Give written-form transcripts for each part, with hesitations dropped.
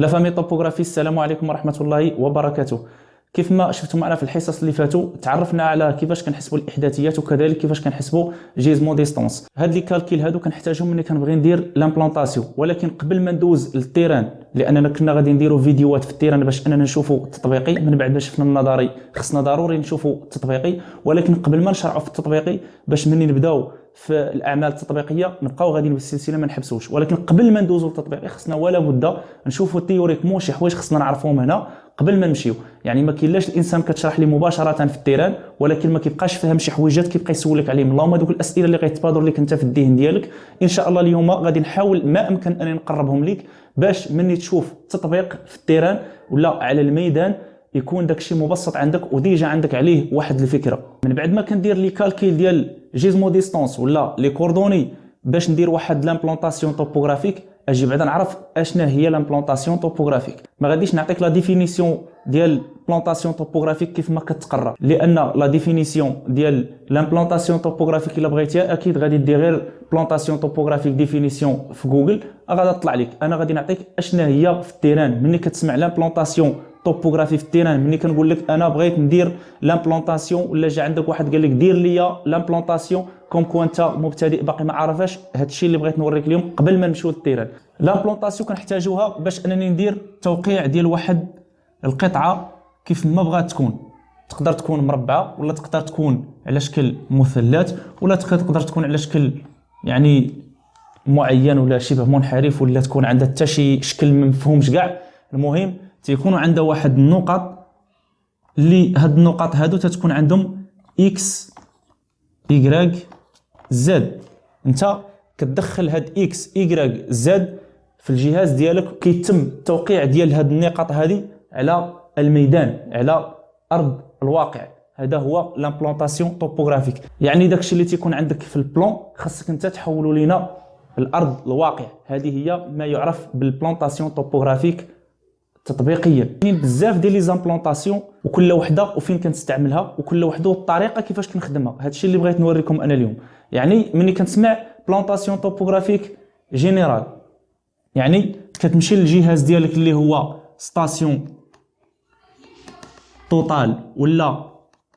لا فامي طوبوغرافي، السلام عليكم ورحمة الله وبركاته. كيف ما شفتوا معنا في الحصص اللي فاتوا تعرفنا على كيفاش كنحسبوا الاحداثيات وكذلك كيفاش كنحسبوا جيزمون ديستونس. هاد لي كالكيل هادو كنحتاجهم ملي كنبغي ندير لامبلانطاسيون، ولكن قبل ما ندوز للتيران لاننا كنا غادي نديروا فيديوهات في التيران باش اننا نشوفوا التطبيقي. من بعد ما شفنا النظري خصنا ضروري نشوفوا التطبيقي، ولكن قبل ما نشرعوا في التطبيقي باش مني نبداو في الاعمال التطبيقيه نبقاو غاديين بالسلسله ما نحبسوش. ولكن قبل ما ندوزوا للتطبيقي خصنا ولا بد نشوفوا تيوريكمون شي حوايج خصنا نعرفوهم هنا قبل ما نمشيو. يعني ما كاينلاش الانسان كتشرح لي مباشره في التيران ولكن ما كيبقاش فاهم شي حويجات كيبقى يسولك عليهم. اللهم هذوك الاسئله اللي غيتبادر لك انت في الذهن ديالك ان شاء الله اليوم غادي نحاول ما امكن انني نقربهم لك باش مني تشوف التطبيق في التيران ولا على الميدان يكون داكشي مبسط عندك وديجا عندك عليه واحد الفكره. من بعد ما كندير لي كالكيل ديال جيزمو ديستونس ولا لي كوردوني باش ندير واحد لامبلانطاسيون توبوغرافيك، اجي بعدا نعرف اشنا هي لامبلانطاسيون توبوغرافيك. ما غاديش نعطيك لا ديفينيسيون ديال بلانطاسيون توبوغرافيك كيف ما كتقرا، لان لا ديفينيسيون ديال لامبلانطاسيون توبوغرافيك الا بغيتيها اكيد غادي دير غير بلانطاسيون توبوغرافيك ديفينيسيون في جوجل غادي تطلع لك. انا غادي نعطيك اشنا هي في التيران. ملي كتسمع لامبلانطاسيون توبوغرافي في التيران، ملي كنقول لك انا بغيت ندير لامبلانطاسيون ولا جا عندك واحد قال لك دير ليا لامبلانطاسيون كوم كو انت مبتدئ باقي ما عارفاش، هادشي اللي بغيت نوريك اليوم قبل ما نمشيو للتيران. لامبلانطاسيون كنحتاجوها باش انني ندير توقيع ديال واحد القطعه كيف ما بغات تكون. تقدر تكون مربعه ولا تقدر تكون على شكل مثلث ولا تقدر تكون على شكل يعني معين ولا شبه منحرف ولا تكون عندها حتى شي شكل ما مفهومش كاع. المهم تيكونوا عندها واحد النقط اللي هاد النقط هادو تتكون عندهم اكس ايغريك زد. انت كتدخل هاد اكس ايغريك زد في الجهاز ديالك كيتم التوقيع ديال هاد النقاط هذه على الميدان على ارض الواقع. هذا هو لامبلانطاسيون توبوغرافيك. يعني داكشي اللي تيكون عندك في البلان خاصك انت تحولوا لينا الارض الواقع. هذه هي ما يعرف بالبلانطاسيون توبوغرافيك تطبيقيا. كاين بزاف ديال لي زامبلانطاسيون وكل وحده وفين كنستعملها وكل وحده والطريقه كيفاش كنخدمها. هادشي اللي بغيت نوريكم انا اليوم. يعني ملي كنسمع بلانطاسيون توبوغرافيك جينيرال يعني كتمشي للجهاز ديالك اللي هو ستاسيون توتال ولا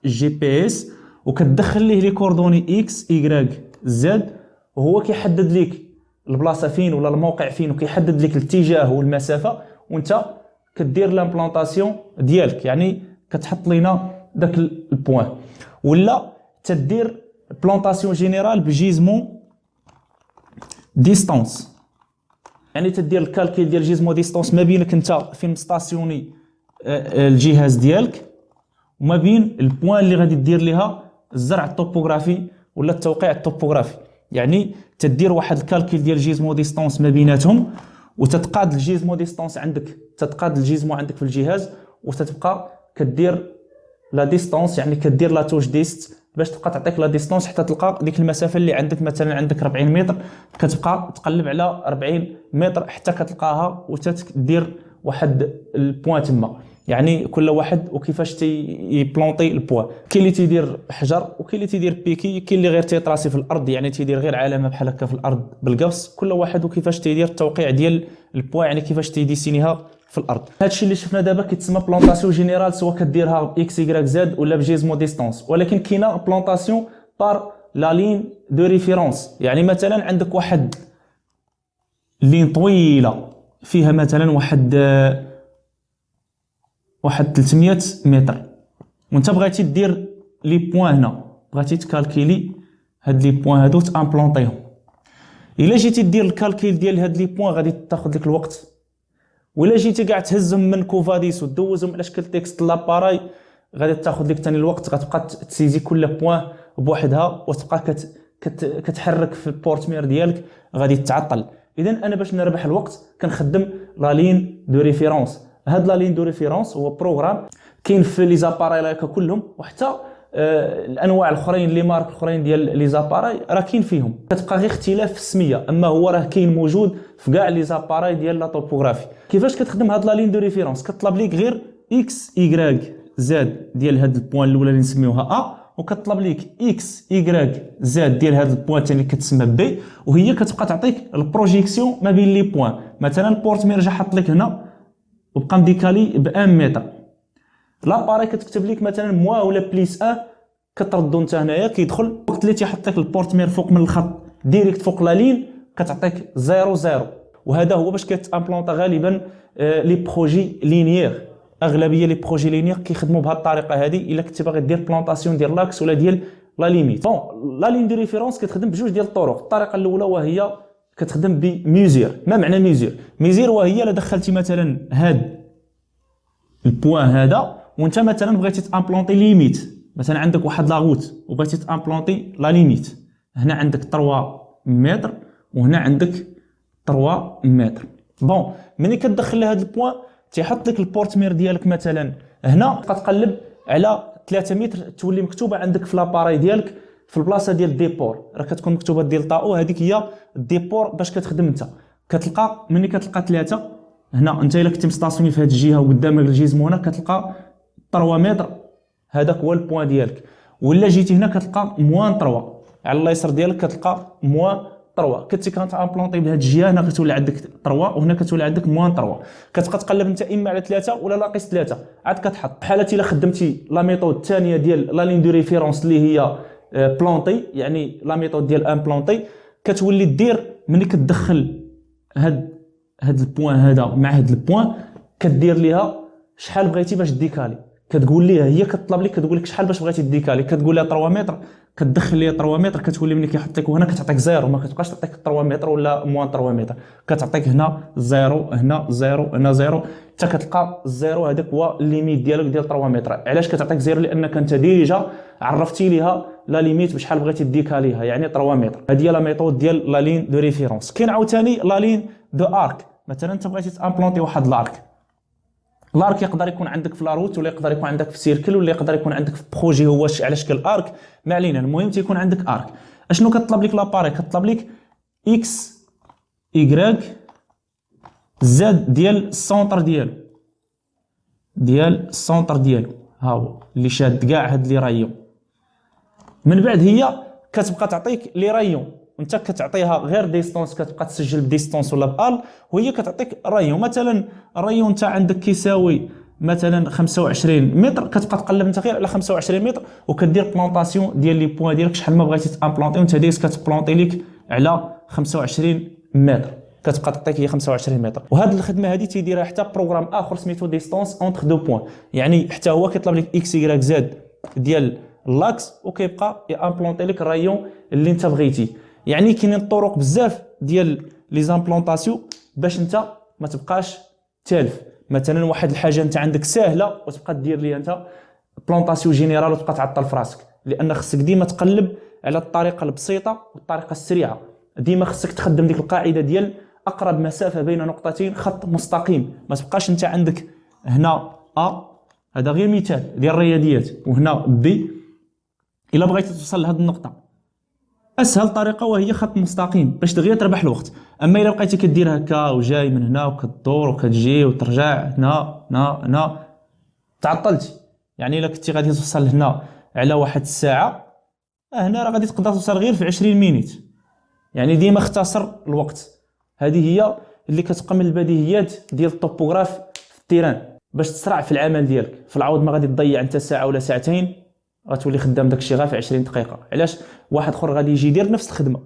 جي بي اس وكتدخل ليه لي كوردوني اكس ايغريك زد وهو كيحدد لك البلاصه فين ولا الموقع فين وكيحدد لك الاتجاه والمسافه وانت كدير لامبلانطاسيون ديالك. يعني كتحط لينا داك البوين ولا تدير بلانطاسيون جينيرال بجيزمون ديستونس. يعني تدير الكالكيل ديال جيزمون ديستونس ما بينك انت فين مستاسيوني الجهاز ديالك وما بين البوين اللي غادي دير ليها الزرع التوبوغرافي ولا التوقيع التوبوغرافي. يعني تدير واحد الكالكيل ديال جيزمو ديستونس ما بيناتهم وتتقاد الجيزمو ديستونس عندك، تتقاد الجيزمو عندك في الجهاز وتتبقى كدير لا ديستونس. يعني كدير لا توش ديست باش تبقى تعطيك لا ديستونس حتى تلقى ديك المسافه اللي عندك. مثلا عندك 40 متر كتبقى تقلب على 40 متر حتى كتلقاها وتدير واحد البوين تما. يعني كل واحد وكيفاش تيبلونطي البوين. كاين اللي تيدير حجر وكاين اللي تيدير بيكي، كاين اللي غير تيطراسي في الارض يعني تيدير غير علامه بحال هكا في الارض بالقفص. كل واحد وكيفاش تيدير التوقيع ديال البوين يعني كيفاش تيديسينيها في الارض. هادشي اللي شفنا دابا كيتسمى بلانطاسيون جينيرال سواء كديرها باكس ايغريك زد ولا بجيزمو ديستونس. ولكن كاينه بلانطاسيون بار لا لين دو ريفيرونس. يعني مثلا عندك واحد لين طويله فيها مثلا واحد 300 متر وانت بغيتي دير لي بوين هنا، بغيتي تكالكيلي هاد لي بوين هادو تامبلونطيهم. الا جيتي دير الكالكيل ديال هاد لي بوين غادي تاخذ لك الوقت، ولا جيتي كاع تهزهم من كوفاديس ودوزهم على شكل تكست لاباراي غادي تاخذ لك ثاني الوقت. غتبقى تسيزي كل بوين بوحدها وتبقى كتحرك في البورتمير ديالك غادي تعطل. اذا انا باش نربح الوقت كنخدم لا لين دو ريفيرونس. هاد لا لين دو ريفيرونس هو بروغرام كاين في لي زاباراي لايك كلهم وحتى الانواع الاخرين لي مارك الاخرين ديال لي زاباراي راه كاين فيهم. كتبقى غير اختلاف في السميه اما هو راه كاين موجود في كاع لي زاباراي ديال لا توبوغرافي. كيفاش كتخدم هاد لا لين دو ريفيرونس؟ كطلب ليك غير اكس ايغريك زد ديال هاد البوين الاولى اللي نسميوها ا وكطلب ليك اكس ايغريك زد ديال هاد البوين الثاني اللي كتسمى بي وهي كتبقى تعطيك البروجيكسيون ما بين لي بوين. مثلا البورتمير جا حط لك هنا وبقى مديكالي ب 1 متر. لاباري كتكتب لك مثلا موا ولا بليس كتردو انت هنايا كيدخل وقت اللي تيحط لك البورتمير فوق من الخط ديريكت فوق لا لين كتعطيك 0 وهذا هو باش كيتامبلونطا غالبا لي بروجي لينيير. اغلبيه لي بروجي لينيير كيخدموا بهذه الطريقه هذه الا كنتي باغي دير بلانطاسيون ديال لاكس ولا ديال لا ليميت. بون لا لين دو ريفيرونس كتخدم بجوج ديال الطرق. الطريقه الاولى وهي كتخدم بميزير. ما معنى ميزير وهي الا دخلتي مثلا هاد البوان هذا وانت مثلا بغيتي تامبلونطي ليميت، مثلا عندك واحد لاغوت وبغيتي تامبلونطي لا ليميت، هنا عندك 3 متر وهنا عندك 3 متر. بون ملي كتدخل لهاد البوان تيحط لك البورتمير ديالك مثلا هنا كتقلب على 3 متر تولي مكتوبه عندك في لاباري ديالك في البلاصه ديال الديبور، راه كتكون مكتوبه ديال طاو، هذيك هي الديبور. باش كتخدم انت كتلقى ملي كتلقى 3 هنا انت الا كنتي مستاسيوني في هذه الجهه وقدامك الجيزمو هنا كتلقى 3 متر، هذاك هو البوان ديالك. ولا جيتي هنا كتلقى موان 3 على اليسار ديالك كتلقى موان 3. كنتي كتامبلونطي بهذه الجهه هنا كتولي عندك 3 وهنا كتولي عندك موان 3. كتبقى تقلب انت اما على 3 ولا لاقيس 3 عاد كتحط. بحال الا خدمتي لا ميثود الثانيه ديال لا لين دو ريفيرونس اللي هي بلونطي، يعني لا ميثود ديال امبلونطي، كتولي دير ملي كتدخل هاد البوان هذا مع هاد البوان كدير ليها شحال بغيتي باش ديكالي. كتقول ليها هي كتطلب لك كتقول لك شحال باش بغيتي ديكالي، كتقول لها 3 متر كتدخل ليها 3 متر كتولي ملي كيحط لك هنا كتعطيك 0 ما كتبقاش تعطيك 3 متر ولا موان 3 متر، كتعطيك هنا 0 هنا 0 هنا 0 حتى كتلقى 0. هذاك هو الليميت ديالك ديال 3 متر. علاش كتعطيك 0؟ لانك انت ديجا عرفتي ليها لا ليميت بشحال بغيتي ديكاليها، يعني 3 متر. هذه هي لا ميثود ديال لا لين دو ريفيرونس. كاين عاوتاني لا لين دو ارك. مثلا انت بغيتي تامبلونطي واحد لارك، الارك يقدر يكون عندك في لاروت ولا يقدر يكون عندك في سيركل ولا يقدر يكون عندك في بروجي هو على شكل ارك، ما علينا، المهم تيكون عندك ارك. اشنو كتطلب لك لاباري؟ كتطلب لك اكس ايغريك زد ديال السونتر ديالو ها هو اللي شاد كاع هاد لي رايون. من بعد هي كتبقى تعطيك لي رايون وانت كتعطيها غير ديستونس، كتبقى تسجل بديستونس ولا بال وهي كتعطيك رايون. مثلا الرايون انت عندك كيساوي مثلا 25 متر، كتبقى تقلب انت غير على 25 متر وكدير بلونطاسيون ديال لي بوين ديالك شحال ما بغيتي تامبلونطي وانت دايز كتبلونطي لك على 25 متر، كتبقى تعطيك هي 25 متر. وهاد الخدمه هذه تيديرها حتى بروغرام اخر سميتو ديستونس اونتر دو بوين، يعني حتى هو كيطلب لك اكس واي زد ديال اللاكس وكيبقى يامبلونطي لك الرايون اللي انت بغيتي. يعني كاينين طرق بزاف ديال لي زامبلونطاسيون باش انت ما تبقاش تالف. مثلا واحد الحاجه انت عندك ساهله وتبقى دير ليها انت بلونطاسيون جينيرال وتبقى تعطل في راسك، لان خصك ديما تقلب على الطريقه البسيطه والطريقه السريعه. ديما خصك تخدم ديك القاعده ديال اقرب مسافه بين نقطتين خط مستقيم. ما تبقاش انت عندك هنا هذا غير مثال ديال الرياضيات وهنا بي. الا بغيتي توصل لهذه النقطه اسهل طريقه وهي خط مستقيم باش دغيا تربح الوقت. اما الا بقيتي كدير هكا وجاي من هنا وكدور وكتجي وترجع هنا تعطلتي. يعني الا كنتي غادي توصل هنا على واحد الساعه، هنا راه غادي تقدر توصل غير في 20 مينيت. يعني ديما اختصر الوقت. هذه هي اللي كتبقى من البديهيات ديال الطوبوغراف في التيران باش تسرع في العمل ديالك. في العوض ما غادي تضيع انت ساعه ولا ساعتين، غتولي خدام داكشي غير في 20 دقيقه. علاش؟ واحد اخر غادي يجي يدير نفس الخدمه،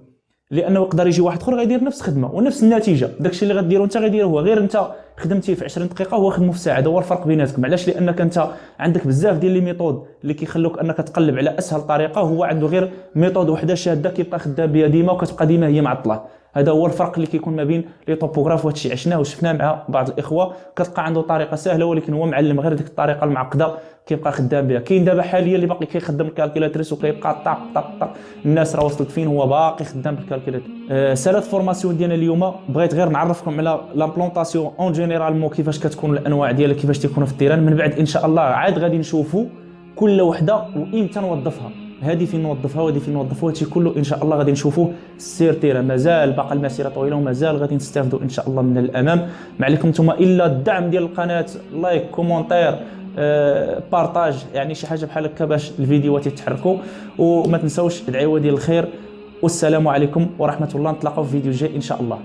لانه يقدر يجي واحد اخر غيدير نفس الخدمه ونفس النتيجه. داكشي اللي غديرو انت غيديره هو، غير انت خدمتيه في 20 دقيقه هو خدمو في ساعه. هذا هو الفرق بيناتكم. علاش؟ لانك انت عندك بزاف ديال لي ميثود اللي كيخلوك انك تقلب على اسهل طريقه، هو عنده غير ميثود وحده شاده كيبقى خدام بها ديما وكتبقى ديما هي معطله. هذا هو الفرق اللي كيكون ما بين لي طوبوغراف. وهادشي عشناه وشفناه مع بعض الاخوه، كتلقى عنده طريقه سهله ولكن هو معلم غير ديك الطريقه المعقده كيبقى خدام بها. كاين دابا حاليا اللي باقي كيخدم الكالكولاتريس وكيبقى طق طق طق. الناس راه وصلت فين هو باقي خدام بالكالكولاتر. سالات فورماسيون ديالنا اليوم بغيت غير نعرفكم على لامبلونطاسيون اون جينيرالمون كيفاش كتكون الانواع ديالها كيفاش تيكونوا في التيران. من بعد ان شاء الله عاد غادي نشوفوا كل وحده وامتى نوظفها، هذه فين نوظفها وهذه فين نوظفوها. هادشي كله ان شاء الله غادي نشوفوه السير تيران. مازال باقا المسيره طويله ومازال غادي نستافدوا ان شاء الله من الامام. ما عليكم نتوما الا الدعم ديال القناه، لايك كومونتير بارطاج، يعني شي حاجه بحال هكا باش الفيديوهات يتحركوا. وما تنساوش الدعوه ديال الخير. والسلام عليكم ورحمه الله. نتلاقاو في فيديو جاي ان شاء الله.